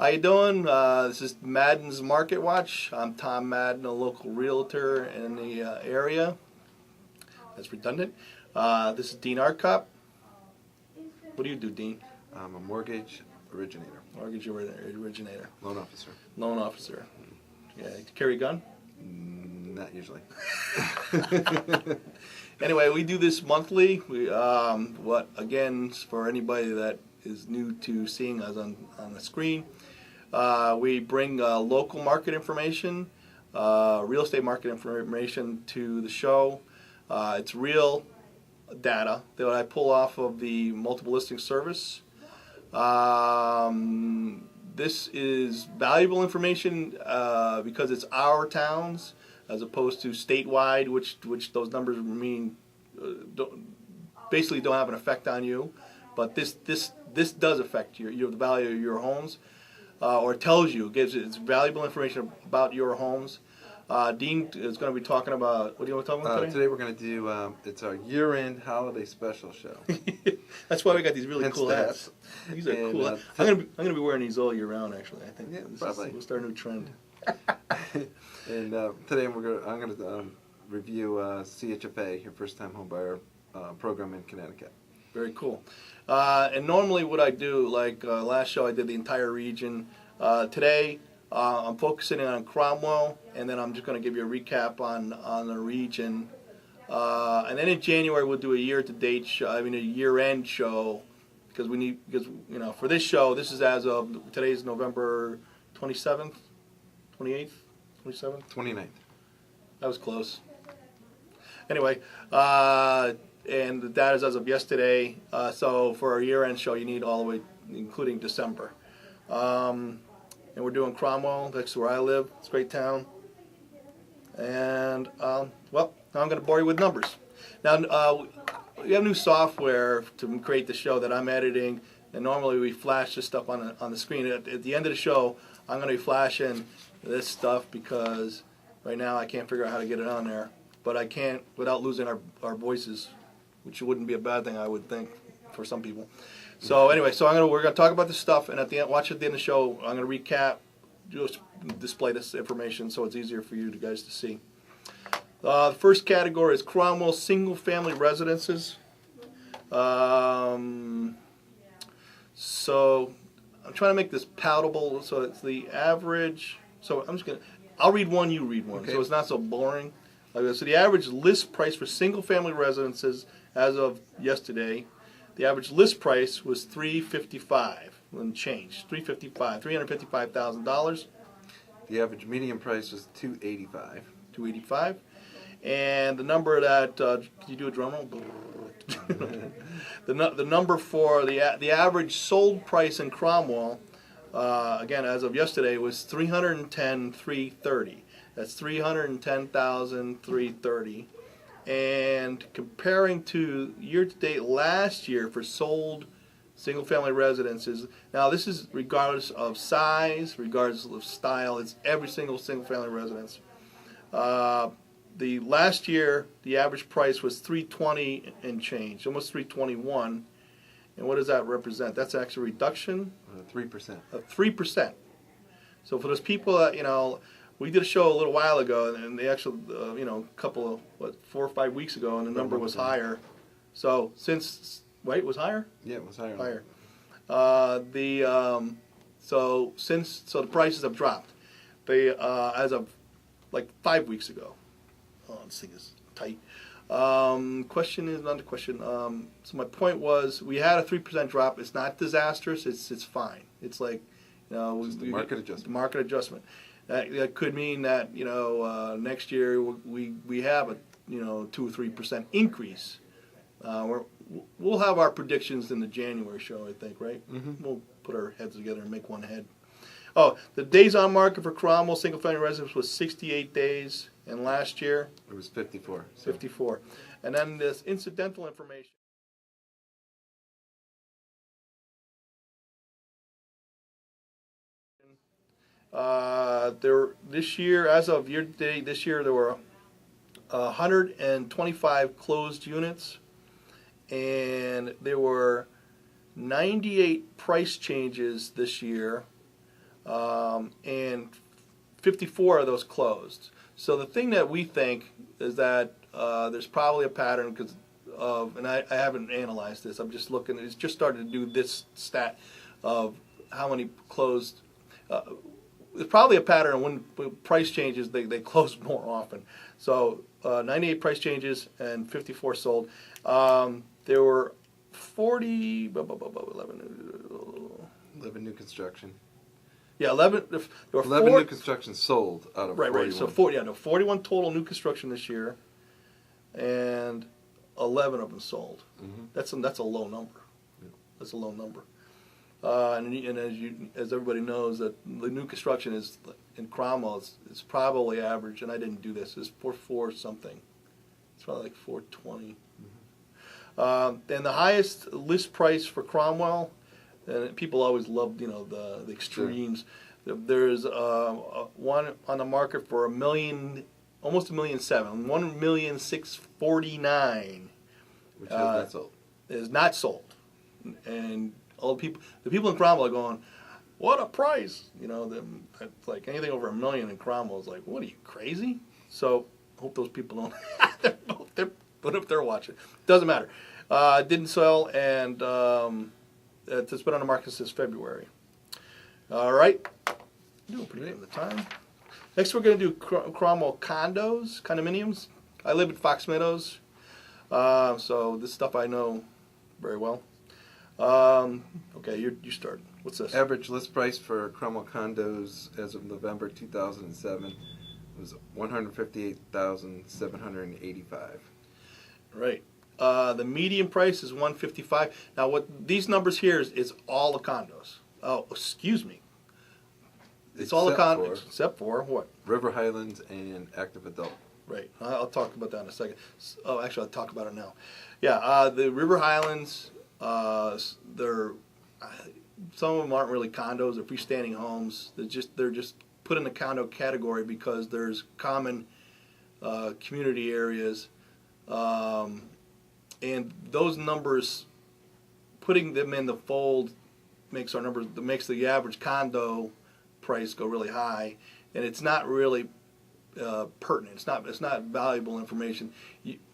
you doing? This is Madden's Market Watch. I'm Tom Madden, a local realtor in the area. That's redundant. This is Dean Arcop. What do you do, Dean? I'm a mortgage originator. Mortgage originator. Loan officer. Loan officer. Yeah. Do you carry a gun? Not usually. Anyway, we do this monthly. Again, for anybody that is new to seeing us on the screen, we bring local market information, real estate market information to the show. It's real data that I pull off of the multiple listing service. This is valuable information because it's our towns as opposed to statewide, which those numbers mean basically don't have an effect on you. But this does affect the value of your homes, or tells you, it's valuable information about your homes. Dean is going to be talking about, what do you want to talk about today? Today we're going to do, it's our year-end holiday special show. That's why we got these really cool hats. These are cool. I'm going to be wearing these all year round, actually. I think we'll start a new trend. And today I'm going to review CHFA, your first-time homebuyer program in Connecticut. Very cool. And normally what I do, like last show I did the entire region. Today I'm focusing on Cromwell, and then I'm just going to give you a recap on the region. And then in January we'll do a year-to-date show, a year-end show, because for this show, this is as of, today's November 27th, 28th, 27th? 29th. That was close. Anyway, and the data is as of yesterday. So for our year-end show, you need all the way, including December. And we're doing Cromwell. That's where I live. It's a great town. And now I'm going to bore you with numbers. Now we have new software to create the show that I'm editing, and normally we flash this stuff on the screen. At the end of the show, I'm going to be flashing this stuff because right now I can't figure out how to get it on there. But I can't without losing our voices, which wouldn't be a bad thing, I would think, for some people. So anyway, we're going to talk about this stuff, and at the end, watch at the end of the show, I'm going to recap, just display this information so it's easier for you guys to see. The first category is Cromwell single-family residences. So I'm trying to make this palatable, so it's the average. So I'll read one, you read one, so it's not so boring. So the average list price for single-family residences as of yesterday, the average list price was $355 and change. $355,000. The average median price was $285. $285. And the number that can you do a drum roll? the number for the average sold price in Cromwell, again as of yesterday, was $310,330. That's $310,330. And comparing to year-to-date last year for sold single-family residences, now this is regardless of size, regardless of style, it's every single-family residence. The last year, the average price was $320 and change, almost $321. And what does that represent? That's actually a reduction? 3%. Of 3%. So for those people that, we did a show a little while ago, and they actually, a couple of, 4 or 5 weeks ago, and the number was higher. So since, it was higher? Yeah, it was higher. Higher. So the prices have dropped. They, as of like 5 weeks ago. Oh, this thing is tight. Question is not a question. So my point was, we had a 3% drop. It's not disastrous. It's fine. It's like, just the market adjustment. Market adjustment. That could mean that next year we have a 2 or 3% increase. We'll have our predictions in the January show, I think, right? Mm-hmm. We'll put our heads together and make one head. Oh, the days on market for Cromwell single-family residence was 68 days, and last year it was 54. 54. And then this incidental information. This year, as of year to date, this year there were 125 closed units, and there were 98 price changes this year. and 54 of those closed. So the thing that we think is that there's probably a pattern because of, and I haven't analyzed this. I'm just looking. It's just started to do this stat of how many closed. There's probably a pattern when price changes. They close more often. So 98 price changes and 54 sold. There were 11 new construction. Yeah, 11. There were 11 new construction sold out of 41. Right. So 41 total new construction this year, and 11 of them sold. Mm-hmm. That's a low number. Yeah. That's a low number. And as everybody knows, that the new construction is in Cromwell is probably average, and I didn't do this. Is 4 something. It's probably like 420. Mm-hmm. And the highest list price for Cromwell, and people always love the extremes. Sure. There's one on the market for almost $1.7 million, $1,649,000. Which is not sold. Is not sold, and all the people in Cromwell are going, what a price! It's like anything over $1 million in Cromwell is like, what are you, crazy? So I hope those people don't. But if they're watching, doesn't matter. Didn't sell, and it's been on the market since February. All right, doing pretty good in the time. Next, we're going to do Cromwell condominiums. I live in Fox Meadows, so this stuff I know very well. Okay, you start. What's this? Average list price for Cromwell condos as of November 2007 was $158,785. Right. The median price is $155. Now, what these numbers here is all the condos. Oh, excuse me. It's all the condos except for what? River Highlands and active adult. Right. I'll talk about that in a second. Oh, actually, I'll talk about it now. Yeah. The River Highlands. Some of them aren't really condos; they're freestanding homes. They're just put in the condo category because there's common community areas, and those numbers, putting them in the fold, makes the average condo price go really high, and it's not really pertinent. It's not valuable information.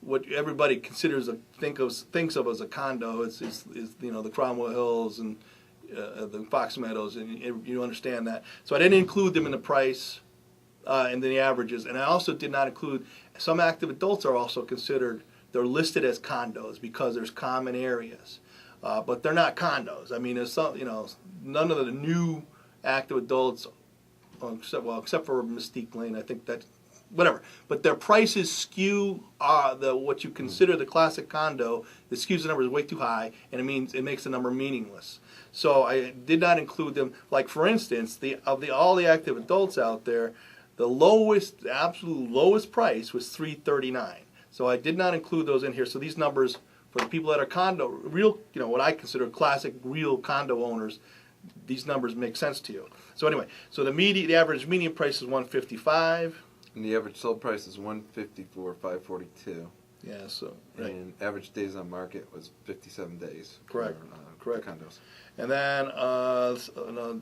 What everybody thinks of as a condo is the Cromwell Hills and the Fox Meadows, and you understand that. So I didn't include them in the price and the averages, and I also did not include some active adults are also considered. They're listed as condos because there's common areas, but they're not condos. I mean, there's some none of the new active adults. Except for Mystique Lane, I think that, whatever. But their prices skew what you consider the classic condo. It skews the numbers way too high, and it makes the number meaningless. So I did not include them. Like for instance, all the active adults out there, the absolute lowest price was $339. So I did not include those in here. So these numbers for the people that are what I consider classic real condo owners. These numbers make sense to you. So anyway, the average median price is $155, and the average sold price is $154,542. Yeah, so right. And average days on market was 57 days. Correct. Correct. Condos. And then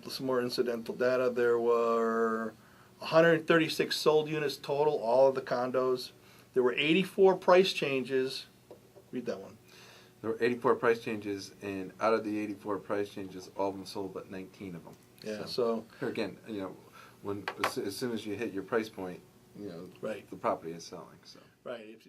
some more incidental data. There were 136 sold units total, all of the condos. There were 84 price changes. Read that one. There were 84 price changes, and out of the 84 price changes, all of them sold, but 19 of them. Yeah. So here again, as soon as you hit your price point, right, the property is selling. So right.